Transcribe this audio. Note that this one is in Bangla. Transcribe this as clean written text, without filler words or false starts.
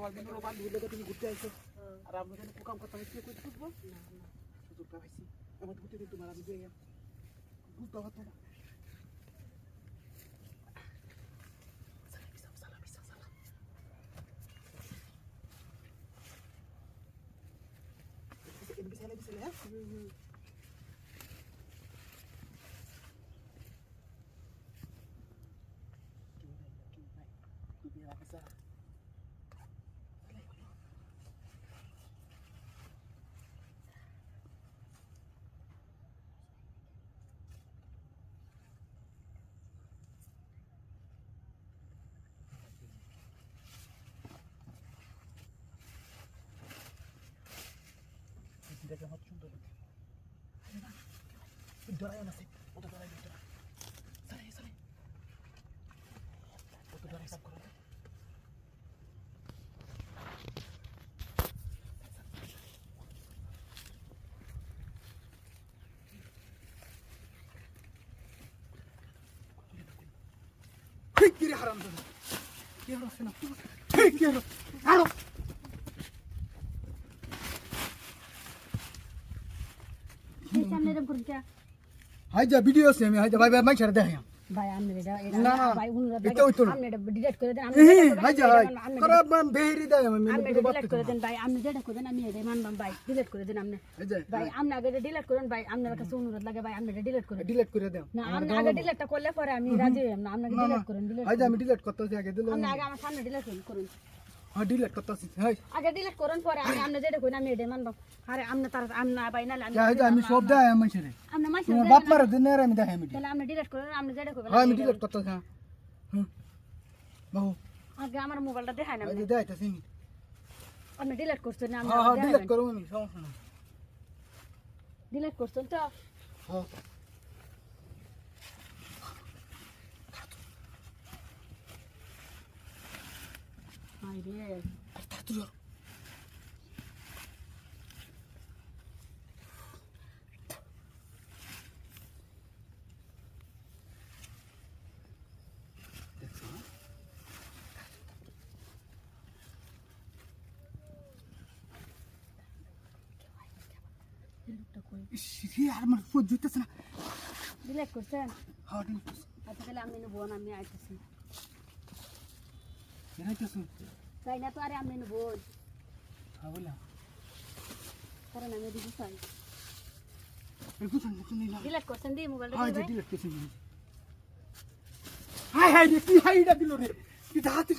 আমার বন্ধুরা বান্ধবীর লোকে তুমি ঘুরতে আসছো আর আমরা এখানে কাম করতে হবে কি করতে বুঝবো সুযোগটা পাইছি আমার ঘুরতে দিন তোমার আমি যাই বুঝতে পারতো না দেখে আমার সুন্দর ডরাই না ওটা ডরাই না সারে সারে ওটা ডরাই সব করো ঠিক কি রে হারামজাদা কি হলো না ঠিক কি হলো আলো सामने रब कर क्या हाय जा वीडियो से मैं हाय जा भाई भाई मैं छड़ दे हैं भाई हमने ना ना भाई उन हमने डिलीट कर देन हाय जा खराब मैं बेहरी दे मैं हमने डिलीट कर देन भाई हमने जेड कर देन আমি রে মানবাম ভাই ডিলিট করে দেন हमने ভাই আমনে আগে ডিলিট করেন ভাই আমনের কাছে অনুরোধ লাগে ভাই আমনে ডিলিট করে দাও না আমনে আগে ডিলিটটা করলে পরে আমি রাজি হই না আমনে ডিলিট করেন ডিলিট হাই যা আমি ডিলিট করতেছি আগে দিলো আমনে আগে আমার সামনে ডিলিট করুন हां डिलीट করতেছি হাই আগে ডিলিট করেন পরে আমি আমনে যেটা কই না আমি রে মানবাম আরে আমনে তার আমনা ভাই না হাই যা আমি সব দেয় আমি ছেড়ে আমনে মাইছে তোমার বাপ মার দিন রে আমি দেখাই আমি তাহলে আমনে ডিলিট করেন আমনে যেটা কই হাই আমি ডিলিট করতেছি হ্যাঁ বাবু আগে আমার মোবাইলটা দেখাই না আমি দেখাইতেছি আপনি ডিলিট করছেন না হ্যাঁ হ্যাঁ ডিলিট করব আমি সমস্যা না ডিলিট করছেন তো হ্যাঁ হাই রে তাড়াতাড়ি ইসি আর আমার ফোন দিতেছ না ডিলিট করছেন হ্যাঁ ডিলিট করছি আচ্ছা তাহলে আমি নেবো না আমি আইতেছি দেখাইতেছ তাই না তো আরে আমি নেবো হ্যাঁ বলা কারণ আমি দিতে চাই একটু নিলাম ডিলিট করছেন দি মোবাইলটা হাই যে ডিলিট করছি হাই হাই রে কি হাইটা দিল রে কি হাতে